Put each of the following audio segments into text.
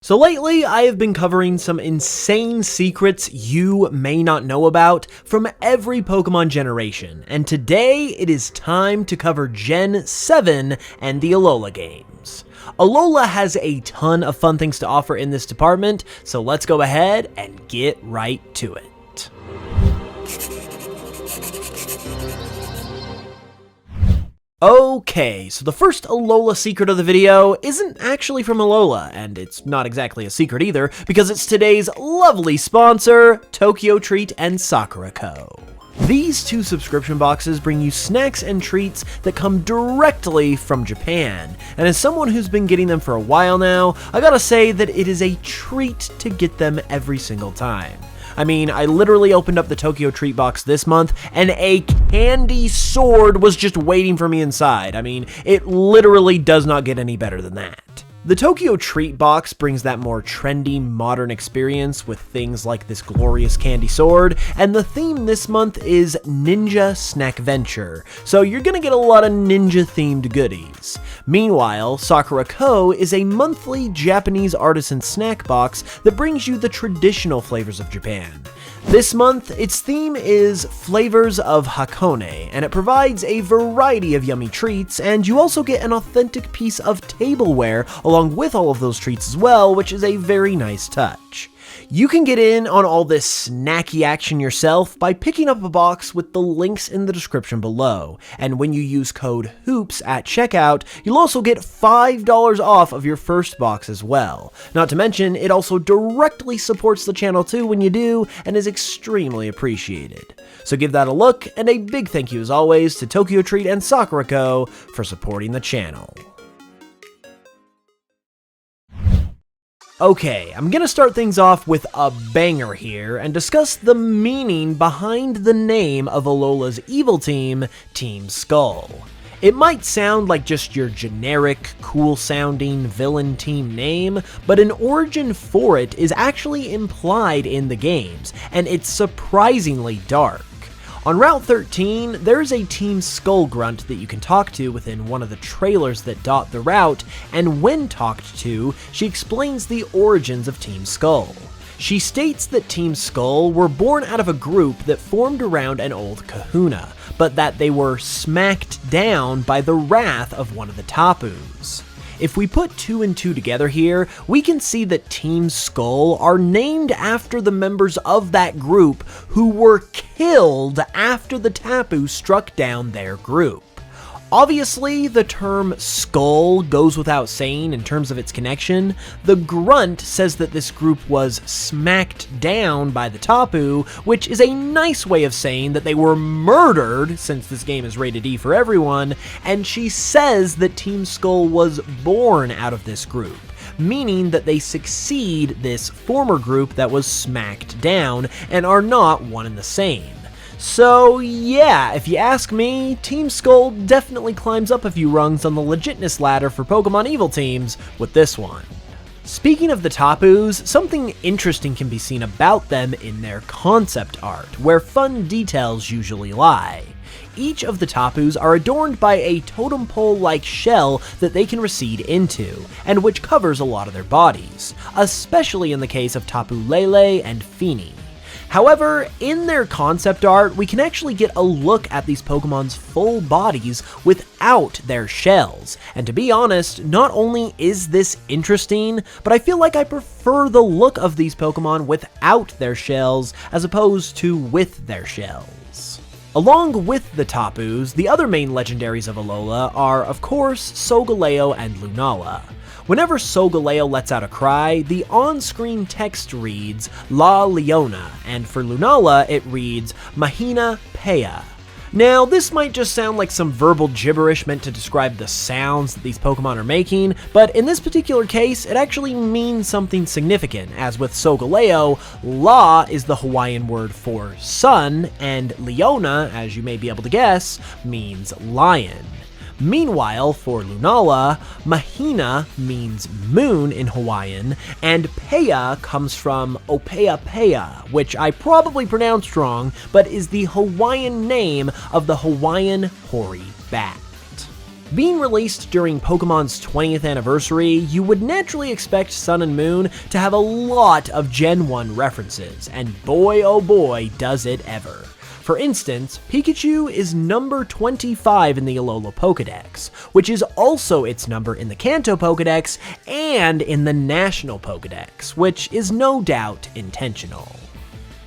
So lately, I have been covering some insane secrets you may not know about from every Pokemon generation, and today it is time to cover Gen 7 and the Alola games. Alola has a ton of fun things to offer in this department, so let's go ahead and get right to it. Okay, so the first Alola secret of the video isn't actually from Alola, and it's not exactly a secret either, because it's today's lovely sponsor, Tokyo Treat and Sakura Co. These two subscription boxes bring you snacks and treats that come directly from Japan, and as someone who's been getting them for a while now, I gotta say that it is a treat to get them every single time. I mean, I literally opened up the Tokyo Treat box this month, and a candy sword was just waiting for me inside. I mean, it literally does not get any better than that. The Tokyo Treat box brings that more trendy, modern experience with things like this glorious candy sword, and the theme this month is Ninja Snack Venture, so you're gonna get a lot of ninja-themed goodies. Meanwhile, Sakura Co. is a monthly Japanese artisan snack box that brings you the traditional flavors of Japan. This month, its theme is Flavors of Hakone, and it provides a variety of yummy treats, and you also get an authentic piece of tableware along with all of those treats as well, which is a very nice touch. You can get in on all this snacky action yourself by picking up a box with the links in the description below, and when you use code HOOPS at checkout, you'll also get $5 off of your first box as well. Not to mention, it also directly supports the channel too when you do, and is extremely appreciated. So give that a look, and a big thank you as always to Tokyo Treat and Sakura Co. for supporting the channel. Okay, I'm gonna start things off with a banger here and discuss the meaning behind the name of Alola's evil team, Team Skull. It might sound like just your generic, cool-sounding villain team name, but an origin for it is actually implied in the games, and it's surprisingly dark. On Route 13, there's a Team Skull grunt that you can talk to within one of the trailers that dot the route, and when talked to, she explains the origins of Team Skull. She states that Team Skull were born out of a group that formed around an old kahuna, but that they were smacked down by the wrath of one of the Tapus. If we put two and two together here, we can see that Team Skull are named after the members of that group who were killed after the Tapu struck down their group. Obviously, the term skull goes without saying in terms of its connection. The grunt says that this group was smacked down by the Tapu, which is a nice way of saying that they were murdered, since this game is rated E for everyone, and she says that Team Skull was born out of this group, meaning that they succeed this former group that was smacked down and are not one and the same. So yeah, if you ask me, Team Skull definitely climbs up a few rungs on the legitness ladder for Pokemon Evil teams with this one. Speaking of the Tapus, something interesting can be seen about them in their concept art, where fun details usually lie. Each of the Tapus are adorned by a totem pole-like shell that they can recede into, and which covers a lot of their bodies, especially in the case of Tapu Lele and Fini. However, in their concept art, we can actually get a look at these Pokemon's full bodies without their shells. And to be honest, not only is this interesting, but I feel like I prefer the look of these Pokemon without their shells as opposed to with their shells. Along with the Tapus, the other main legendaries of Alola are, of course, Solgaleo and Lunala. Whenever Solgaleo lets out a cry, the on-screen text reads La Leona, and for Lunala it reads Mahina Pea. Now, this might just sound like some verbal gibberish meant to describe the sounds that these Pokemon are making, but in this particular case, it actually means something significant, as with Solgaleo, La is the Hawaiian word for sun, and Leona, as you may be able to guess, means lion. Meanwhile, for Lunala, Mahina means moon in Hawaiian, and Pea comes from Opeapea, which I probably pronounced wrong, but is the Hawaiian name of the Hawaiian hoary bat. Being released during Pokemon's 20th anniversary, you would naturally expect Sun and Moon to have a lot of Gen 1 references, and boy oh boy does it ever. For instance, Pikachu is number 25 in the Alola Pokédex, which is also its number in the Kanto Pokédex and in the National Pokédex, which is no doubt intentional.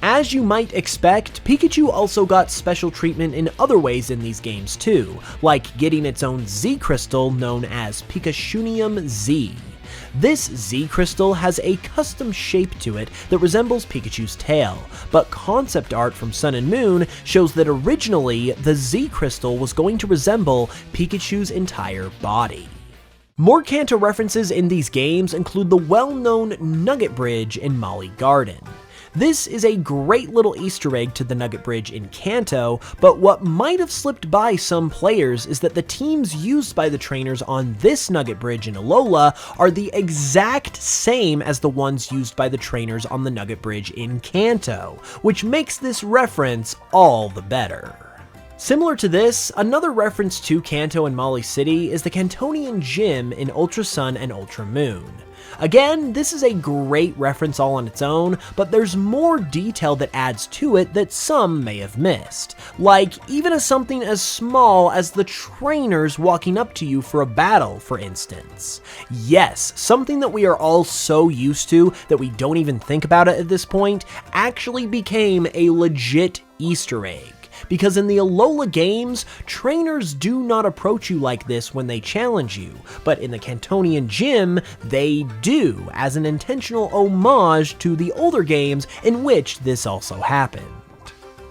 As you might expect, Pikachu also got special treatment in other ways in these games too, like getting its own Z Crystal known as Pikachunium Z. This Z Crystal has a custom shape to it that resembles Pikachu's tail, but concept art from Sun and Moon shows that originally the Z Crystal was going to resemble Pikachu's entire body. More Kanto references in these games include the well-known Nugget Bridge in Molly Garden. This is a great little Easter egg to the Nugget Bridge in Kanto, but what might have slipped by some players is that the teams used by the trainers on this Nugget Bridge in Alola are the exact same as the ones used by the trainers on the Nugget Bridge in Kanto, which makes this reference all the better. Similar to this, another reference to Kanto and Molly City is the Kantonian Gym in Ultra Sun and Ultra Moon. Again, this is a great reference all on its own, but there's more detail that adds to it that some may have missed. Like, even something as small as the trainers walking up to you for a battle, for instance. Yes, something that we are all so used to that we don't even think about it at this point, actually became a legit Easter egg. Because in the Alola games, trainers do not approach you like this when they challenge you, but in the Kantonian Gym, they do, as an intentional homage to the older games in which this also happened.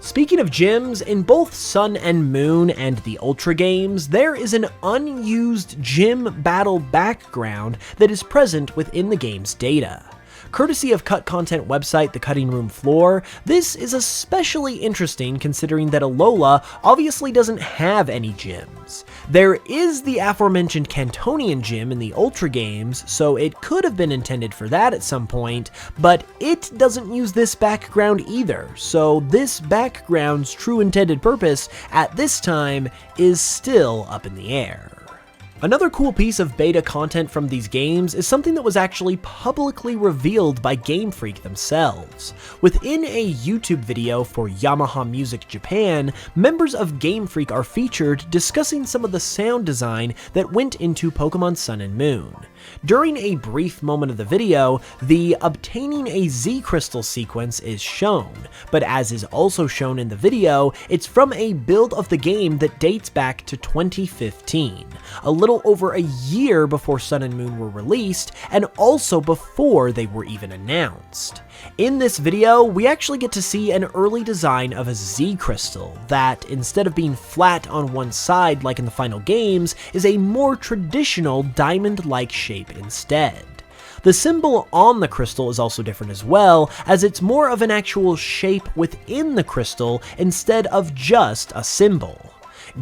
Speaking of gyms, in both Sun and Moon and the Ultra games, there is an unused gym battle background that is present within the game's data. Courtesy of cut content website The Cutting Room Floor, this is especially interesting considering that Alola obviously doesn't have any gyms. There is the aforementioned Kantonian Gym in the Ultra games, so it could have been intended for that at some point, but it doesn't use this background either, so this background's true intended purpose at this time is still up in the air. Another cool piece of beta content from these games is something that was actually publicly revealed by Game Freak themselves. Within a YouTube video for Yamaha Music Japan, members of Game Freak are featured discussing some of the sound design that went into Pokemon Sun and Moon. During a brief moment of the video, the obtaining a Z Crystal sequence is shown, but as is also shown in the video, it's from a build of the game that dates back to 2015, a little over a year before Sun and Moon were released, and also before they were even announced. In this video, we actually get to see an early design of a Z Crystal that, instead of being flat on one side like in the final games, is a more traditional diamond-like shape instead. The symbol on the crystal is also different as well, as it's more of an actual shape within the crystal instead of just a symbol.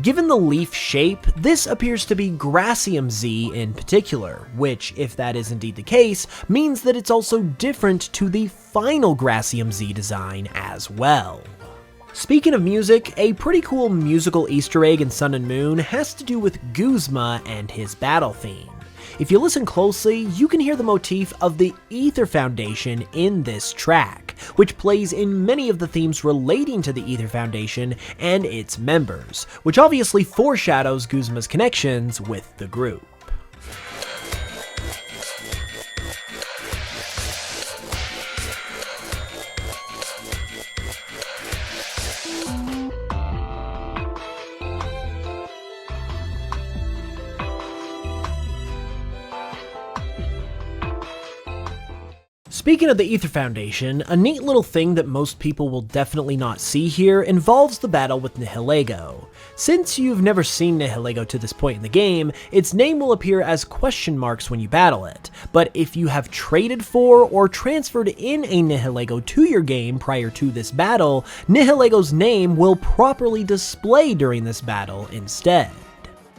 Given the leaf shape, this appears to be Gracium Z in particular, which, if that is indeed the case, means that it's also different to the final Gracium Z design as well. Speaking of music, a pretty cool musical Easter egg in Sun and Moon has to do with Guzma and his battle theme. If you listen closely, you can hear the motif of the Aether Foundation in this track, which plays in many of the themes relating to the Aether Foundation and its members, which obviously foreshadows Guzma's connections with the group. Speaking of the Aether Foundation, a neat little thing that most people will definitely not see here involves the battle with Nihilego. Since you've never seen Nihilego to this point in the game, its name will appear as question marks when you battle it, but if you have traded for or transferred in a Nihilego to your game prior to this battle, Nihilego's name will properly display during this battle instead.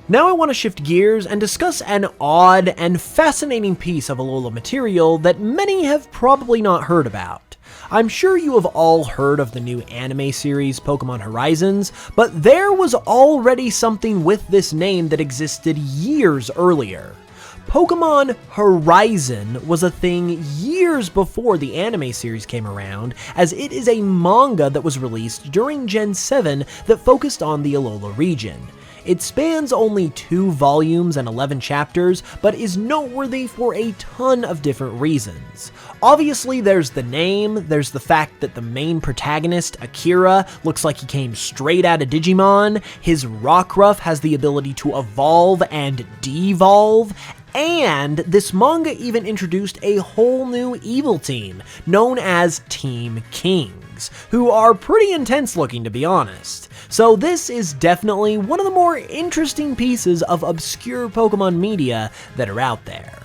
Now I want to shift gears and discuss an odd and fascinating piece of Alola material that many have probably not heard about. I'm sure you have all heard of the new anime series Pokémon Horizons, but there was already something with this name that existed years earlier. Pokémon Horizon was a thing years before the anime series came around, as it is a manga that was released during Gen 7 that focused on the Alola region. It spans only 2 volumes and 11 chapters, but is noteworthy for a ton of different reasons. Obviously, there's the name, there's the fact that the main protagonist, Akira, looks like he came straight out of Digimon, his Rockruff has the ability to evolve and devolve, and this manga even introduced a whole new evil team, known as Team Kings, who are pretty intense looking, to be honest. So this is definitely one of the more interesting pieces of obscure Pokemon media that are out there.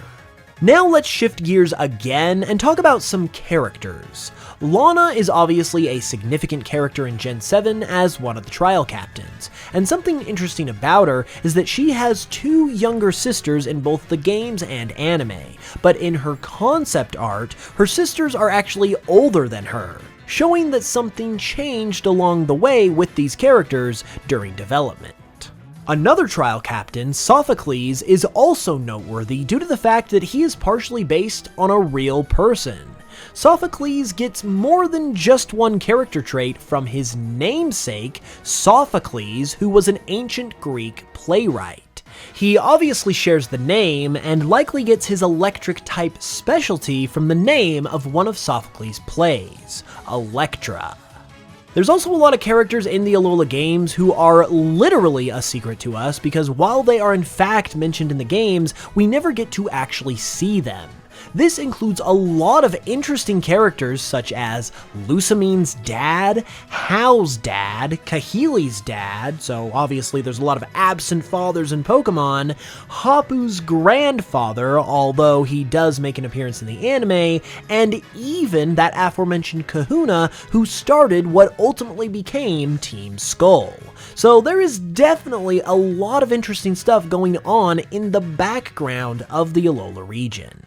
Now let's shift gears again and talk about some characters. Lana is obviously a significant character in Gen 7 as one of the trial captains, and something interesting about her is that she has 2 younger sisters in both the games and anime, but in her concept art, her sisters are actually older than her, showing that something changed along the way with these characters during development. Another trial captain, Sophocles, is also noteworthy due to the fact that he is partially based on a real person. Sophocles gets more than just one character trait from his namesake, Sophocles, who was an ancient Greek playwright. He obviously shares the name, and likely gets his electric-type specialty from the name of one of Sophocles' plays, Electra. There's also a lot of characters in the Alola games who are literally a secret to us, because while they are in fact mentioned in the games, we never get to actually see them. This includes a lot of interesting characters such as Lucamine's dad, Hal's dad, Kahili's dad, so obviously there's a lot of absent fathers in Pokemon, Hapu's grandfather, although he does make an appearance in the anime, and even that aforementioned Kahuna who started what ultimately became Team Skull. So there is definitely a lot of interesting stuff going on in the background of the Alola region.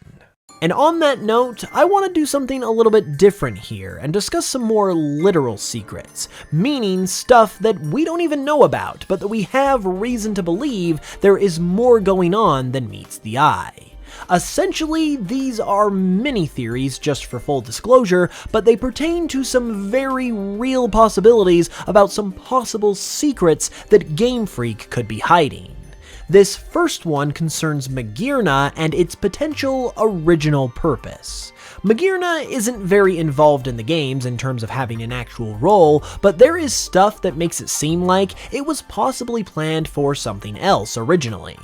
And on that note, I want to do something a little bit different here and discuss some more literal secrets, meaning stuff that we don't even know about, but that we have reason to believe there is more going on than meets the eye. Essentially, these are mini theories, just for full disclosure, but they pertain to some very real possibilities about some possible secrets that Game Freak could be hiding. This first one concerns Magearna and its potential original purpose. Magearna isn't very involved in the games in terms of having an actual role, but there is stuff that makes it seem like it was possibly planned for something else originally.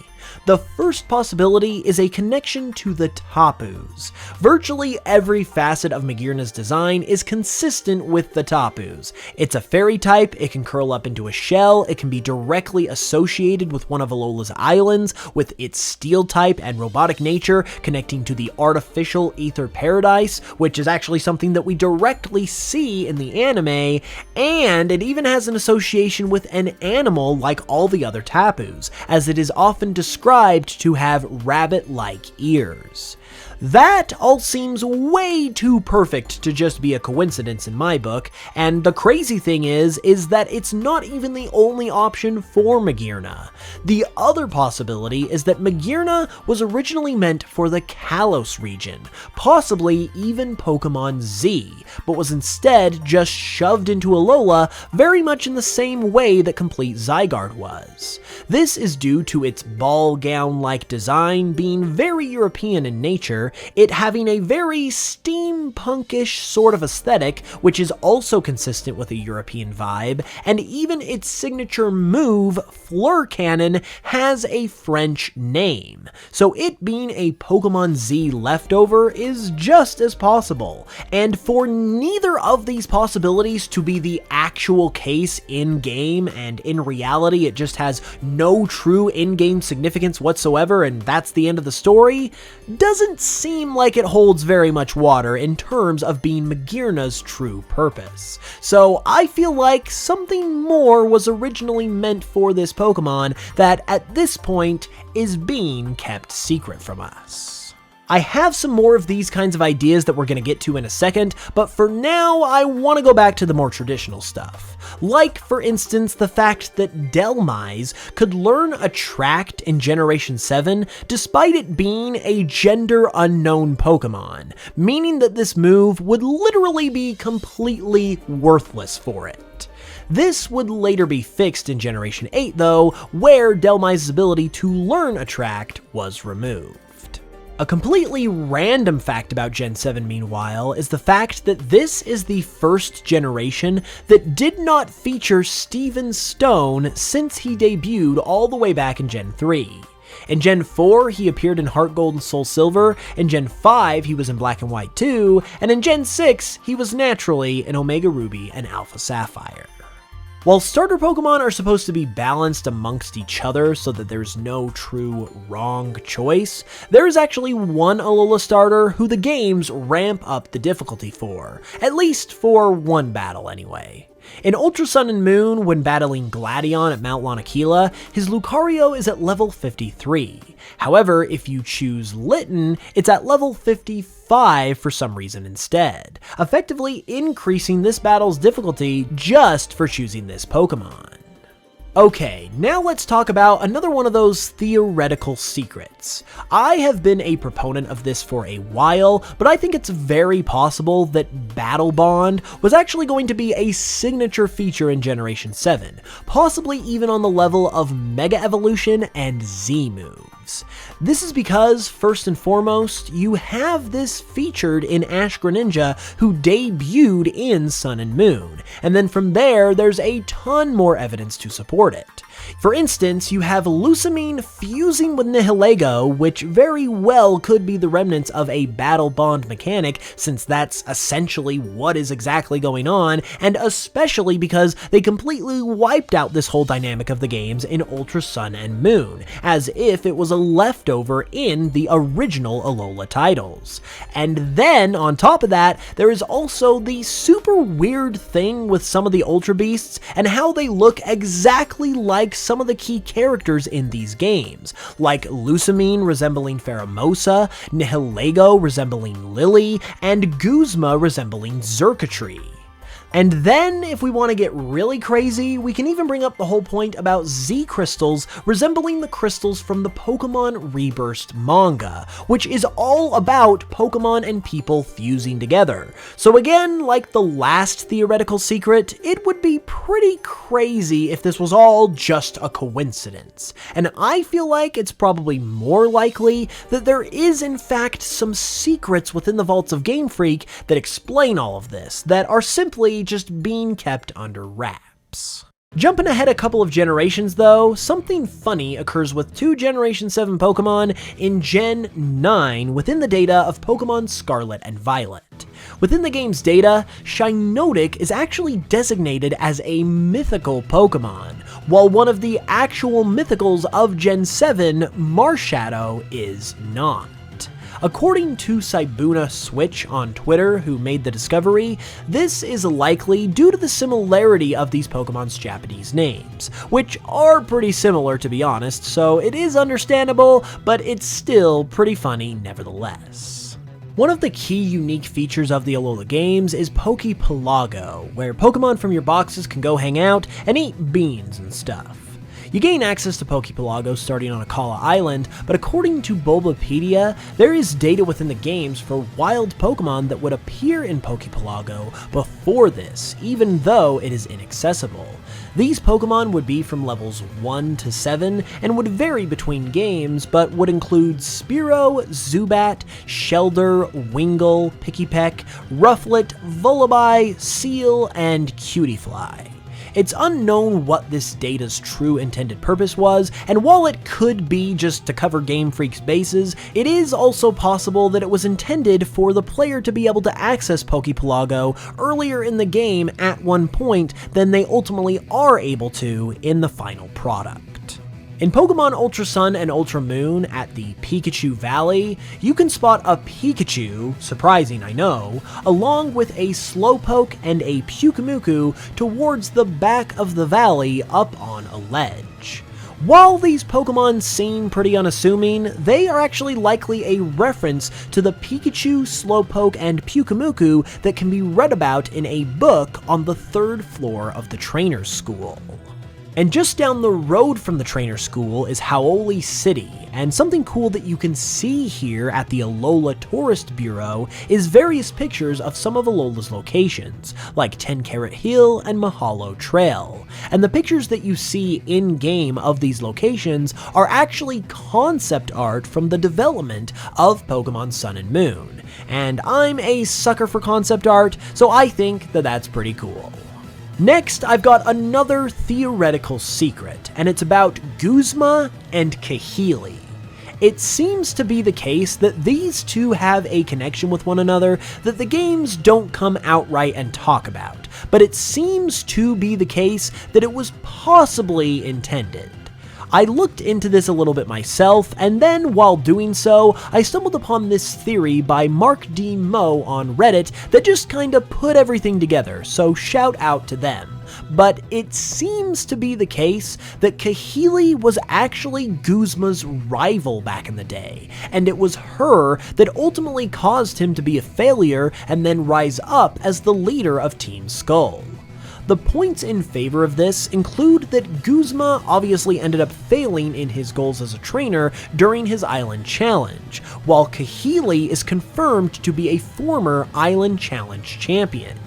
The first possibility is a connection to the Tapus. Virtually every facet of Magearna's design is consistent with the Tapus. It's a fairy type, it can curl up into a shell, it can be directly associated with one of Alola's islands, with its steel type and robotic nature connecting to the artificial Aether paradise, which is actually something that we directly see in the anime, and it even has an association with an animal like all the other Tapus, as it is often described to have rabbit-like ears. That all seems way too perfect to just be a coincidence in my book, and the crazy thing is that it's not even the only option for Magearna. The other possibility is that Magearna was originally meant for the Kalos region, possibly even Pokemon Z, but was instead just shoved into Alola very much in the same way that Complete Zygarde was. This is due to its ball gown-like design being very European in nature, it having a very steampunkish sort of aesthetic, which is also consistent with a European vibe, and even its signature move, Fleur Cannon, has a French name. So it being a Pokemon Z leftover is just as possible, and for neither of these possibilities to be the actual case in-game, and in reality it just has no true in-game significance whatsoever and that's the end of the story, doesn't seem like it holds very much water in terms of being Magearna's true purpose. So I feel like something more was originally meant for this Pokemon that at this point is being kept secret from us. I have some more of these kinds of ideas that we're going to get to in a second, but for now I want to go back to the more traditional stuff. Like, for instance, the fact that Dhelmise could learn Attract in Generation 7 despite it being a gender unknown Pokemon, meaning that this move would literally be completely worthless for it. This would later be fixed in Generation 8 though, where Dhelmise's ability to learn Attract was removed. A completely random fact about Gen 7 meanwhile is the fact that this is the first generation that did not feature Steven Stone since he debuted all the way back in Gen 3. In Gen 4, he appeared in Heart Gold and Soul Silver, in Gen 5, he was in Black and White 2, and in Gen 6, he was naturally in Omega Ruby and Alpha Sapphire. While starter Pokemon are supposed to be balanced amongst each other so that there's no true wrong choice, there is actually one Alola starter who the games ramp up the difficulty for, at least for one battle anyway. In Ultra Sun and Moon, when battling Gladion at Mount Lanakila, his Lucario is at level 53. However, if you choose Litten, it's at level 55 for some reason instead, effectively increasing this battle's difficulty just for choosing this Pokemon. Okay, now let's talk about another one of those theoretical secrets. I have been a proponent of this for a while, but I think it's very possible that Battle Bond was actually going to be a signature feature in Generation 7, possibly even on the level of Mega Evolution and Z moves. This is because, first and foremost, you have this featured in Ash Greninja, who debuted in Sun and Moon, and then from there, there's a ton more evidence to support it. For instance, you have Lusamine fusing with Nihilego, which very well could be the remnants of a Battle Bond mechanic, since that's essentially what is exactly going on, and especially because they completely wiped out this whole dynamic of the games in Ultra Sun and Moon, as if it was a leftover in the original Alola titles. And then, on top of that, there is also the super weird thing with some of the Ultra Beasts, and how they look exactly like some of the key characters in these games, like Lusamine resembling Pheromosa, Nihilego resembling Lily, and Guzma resembling Xurkitree. And then, if we want to get really crazy, we can even bring up the whole point about Z crystals resembling the crystals from the Pokemon Rebirth manga, which is all about Pokemon and people fusing together. So again, like the last theoretical secret, it would be pretty crazy if this was all just a coincidence. And I feel like it's probably more likely that there is in fact some secrets within the vaults of Game Freak that explain all of this, that are simply just being kept under wraps. Jumping ahead a couple of generations though, something funny occurs with two Generation 7 Pokemon in Gen 9 within the data of Pokemon Scarlet and Violet. Within the game's data, Shiinotic is actually designated as a mythical Pokemon, while one of the actual mythicals of Gen 7, Marshadow, is not. According to Saibuna Switch on Twitter, who made the discovery, this is likely due to the similarity of these Pokemon's Japanese names, which are pretty similar to be honest, so it is understandable, but it's still pretty funny nevertheless. One of the key unique features of the Alola games is Pelago, where Pokemon from your boxes can go hang out and eat beans and stuff. You gain access to Pelago starting on Akala Island, but according to Bulbapedia, there is data within the games for wild Pokemon that would appear in Pelago before this, even though it is inaccessible. These Pokemon would be from levels 1 to 7 and would vary between games, but would include Spearow, Zubat, Shelder, Wingull, Pikipek, Rufflet, Vullaby, Seal, and Cutiefly. It's unknown what this data's true intended purpose was, and while it could be just to cover Game Freak's bases, it is also possible that it was intended for the player to be able to access Pelago earlier in the game at one point than they ultimately are able to in the final product. In Pokemon Ultra Sun and Ultra Moon at the Pikachu Valley, you can spot a Pikachu, surprising I know, along with a Slowpoke and a Pyukumuku towards the back of the valley up on a ledge. While these Pokemon seem pretty unassuming, they are actually likely a reference to the Pikachu, Slowpoke, and Pyukumuku that can be read about in a book on the 3rd floor of the Trainer's School. And just down the road from the Trainer School is Hau'oli City, and something cool that you can see here at the Alola Tourist Bureau is various pictures of some of Alola's locations, like 10 Carat Hill and Mahalo Trail. And the pictures that you see in-game of these locations are actually concept art from the development of Pokemon Sun and Moon. And I'm a sucker for concept art, so I think that that's pretty cool. Next, I've got another theoretical secret, and it's about Guzma and Kahili. It seems to be the case that these two have a connection with one another that the games don't come outright and talk about, but it seems to be the case that it was possibly intended. I looked into this a little bit myself, and then while doing so, I stumbled upon this theory by Mark D. Moe on Reddit that just kinda put everything together, so shout out to them. But it seems to be the case that Kahili was actually Guzma's rival back in the day, and it was her that ultimately caused him to be a failure and then rise up as the leader of Team Skull. The points in favor of this include that Guzma obviously ended up failing in his goals as a trainer during his Island Challenge, while Kahili is confirmed to be a former Island Challenge champion.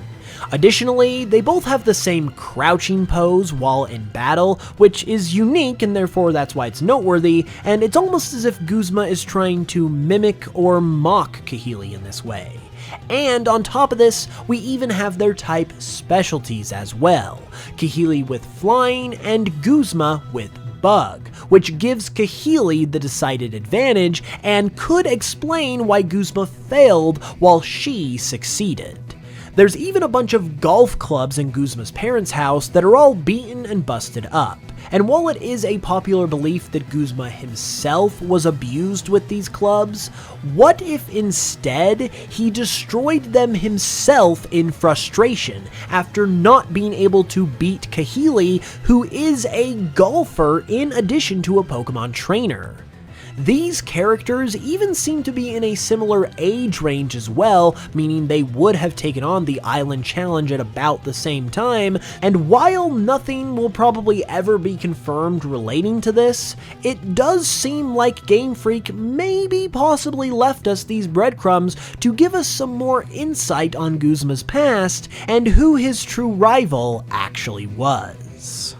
Additionally, they both have the same crouching pose while in battle, which is unique and therefore that's why it's noteworthy, and it's almost as if Guzma is trying to mimic or mock Kahili in this way. And on top of this, we even have their type specialties as well, Kahili with flying and Guzma with bug, which gives Kahili the decided advantage and could explain why Guzma failed while she succeeded. There's even a bunch of golf clubs in Guzma's parents' house that are all beaten and busted up. And while it is a popular belief that Guzma himself was abused with these clubs, what if instead he destroyed them himself in frustration after not being able to beat Kahili, who is a golfer in addition to a Pokemon trainer? These characters even seem to be in a similar age range as well, meaning they would have taken on the Island Challenge at about the same time, and while nothing will probably ever be confirmed relating to this, it does seem like Game Freak maybe possibly left us these breadcrumbs to give us some more insight on Guzma's past and who his true rival actually was.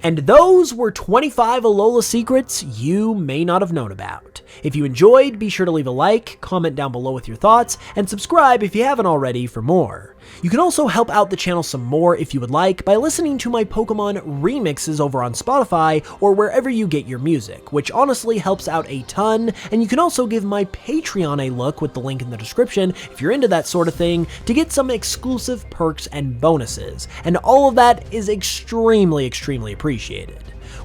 And those were 25 Alola secrets you may not have known about. If you enjoyed, be sure to leave a like, comment down below with your thoughts, and subscribe if you haven't already for more. You can also help out the channel some more if you would like by listening to my Pokemon remixes over on Spotify or wherever you get your music, which honestly helps out a ton, and you can also give my Patreon a look with the link in the description if you're into that sort of thing to get some exclusive perks and bonuses, and all of that is extremely appreciated.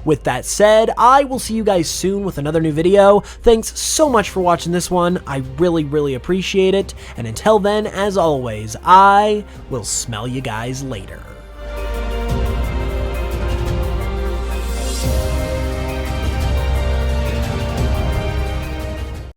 With that said, I will see you guys soon with another new video. Thanks so much for watching this one, I really appreciate it, and until then, as always, I will smell you guys later.